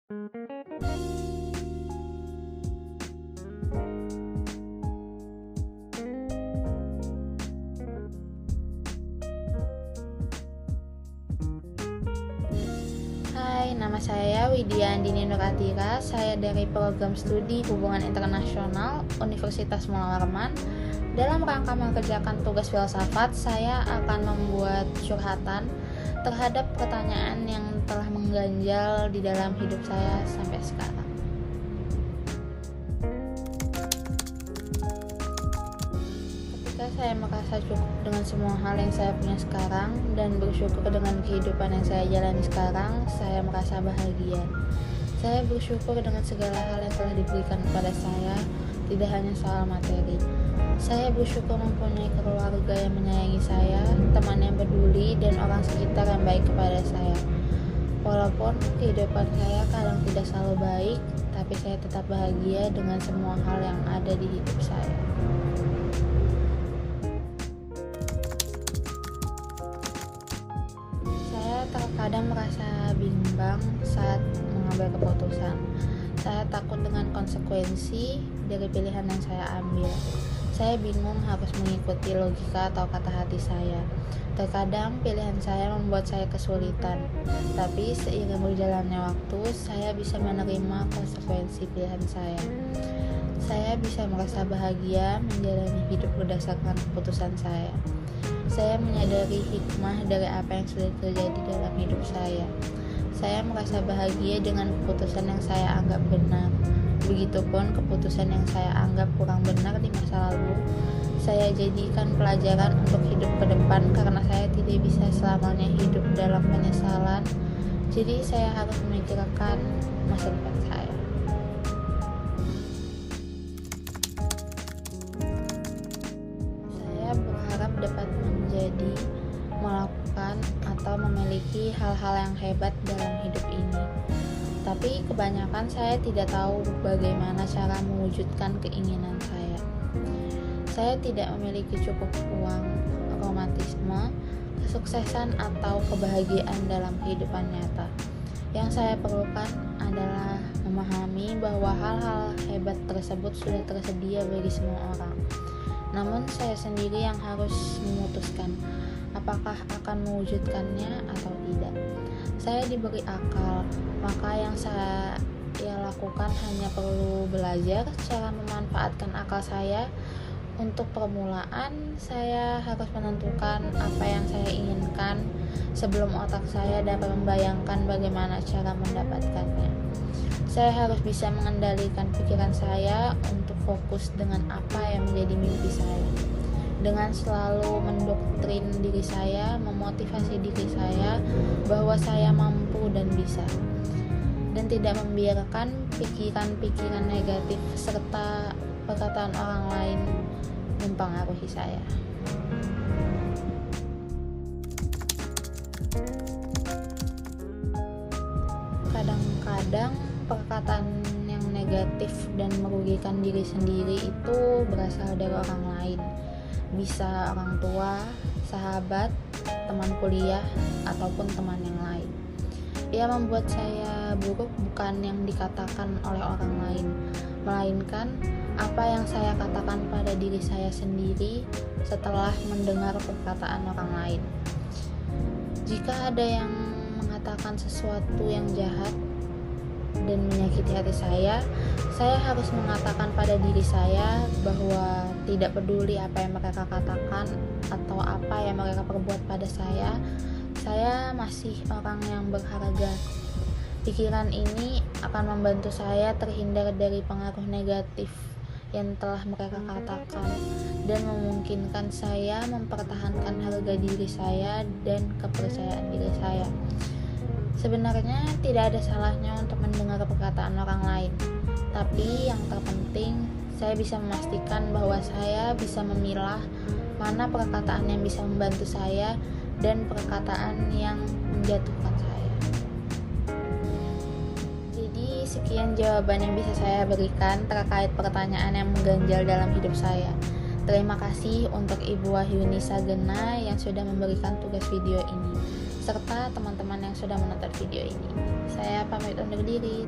Hai, nama saya Widya Andini Nuratira. Saya dari Program Studi Hubungan Internasional Universitas Mula Warman. Dalam rangka mengerjakan tugas filsafat, saya akan membuat curhatan terhadap pertanyaan yang telah mengganjal di dalam hidup saya sampai sekarang. Ketika saya merasa cukup dengan semua hal yang saya punya sekarang dan bersyukur dengan kehidupan yang saya jalani sekarang, saya merasa bahagia. Saya bersyukur dengan segala hal yang telah diberikan kepada saya, tidak hanya soal materi. Saya bersyukur mempunyai keluarga yang menyayangi saya, teman yang peduli, dan orang sekitar yang baik kepada saya. Walaupun kehidupan saya kadang tidak selalu baik, tapi saya tetap bahagia dengan semua hal yang ada di hidup saya. Saya terkadang merasa bimbang saat mengambil keputusan. Saya takut dengan konsekuensi dari pilihan yang saya ambil. Saya bingung harus mengikuti logika atau kata hati saya. Terkadang pilihan saya membuat saya kesulitan, tapi seiring berjalannya waktu, saya bisa menerima konsekuensi pilihan saya. Saya bisa merasa bahagia menjalani hidup berdasarkan keputusan saya. Saya menyadari hikmah dari apa yang sudah terjadi dalam hidup saya. Saya merasa bahagia dengan keputusan yang saya anggap benar. Begitupun keputusan yang saya anggap kurang benar di masa lalu, saya jadikan pelajaran untuk hidup ke depan karena saya tidak bisa selamanya hidup dalam penyesalan. Jadi saya harus memikirkan masa depan saya. Saya berharap dapat melakukan atau memiliki hal-hal yang hebat dalam hidup ini. Tapi kebanyakan saya tidak tahu bagaimana cara mewujudkan keinginan saya. Saya tidak memiliki cukup uang, romantisme, kesuksesan atau kebahagiaan dalam kehidupan nyata. Yang saya perlukan adalah memahami bahwa hal-hal hebat tersebut sudah tersedia bagi semua orang. Namun saya sendiri yang harus memutuskan apakah akan mewujudkannya atau tidak. Saya diberi akal, maka yang saya lakukan hanya perlu belajar cara memanfaatkan akal saya. Untuk permulaan, saya harus menentukan apa yang saya inginkan sebelum otak saya dapat membayangkan bagaimana cara mendapatkannya. Saya harus bisa mengendalikan pikiran saya untuk fokus dengan apa yang menjadi mimpi saya. Dengan selalu mendoktrin diri saya, memotivasi diri saya bahwa saya mampu dan bisa, dan tidak membiarkan pikiran-pikiran negatif serta perkataan orang lain mempengaruhi saya. Kadang-kadang perkataan yang negatif dan merugikan diri sendiri itu berasal dari orang lain. Bisa orang tua, sahabat, teman kuliah, ataupun teman yang lain. Ia membuat saya buruk bukan yang dikatakan oleh orang lain, melainkan apa yang saya katakan pada diri saya sendiri setelah mendengar perkataan orang lain. Jika ada yang mengatakan sesuatu yang jahat dan menyakiti hati saya harus mengatakan pada diri saya bahwa tidak peduli apa yang mereka katakan atau apa yang mereka perbuat pada saya masih orang yang berharga. Pikiran ini akan membantu saya terhindar dari pengaruh negatif yang telah mereka katakan dan memungkinkan saya mempertahankan harga diri saya dan kepercayaan diri saya. Sebenarnya tidak ada salahnya untuk mendengar perkataan orang lain, tapi yang terpenting saya bisa memastikan bahwa saya bisa memilah mana perkataan yang bisa membantu saya dan perkataan yang menjatuhkan saya. Jadi sekian jawaban yang bisa saya berikan terkait pertanyaan yang mengganjal dalam hidup saya. Terima kasih untuk Ibu Wahyuni Sagena yang sudah memberikan tugas video ini. serta teman-teman yang sudah menonton video ini. Saya pamit undur diri.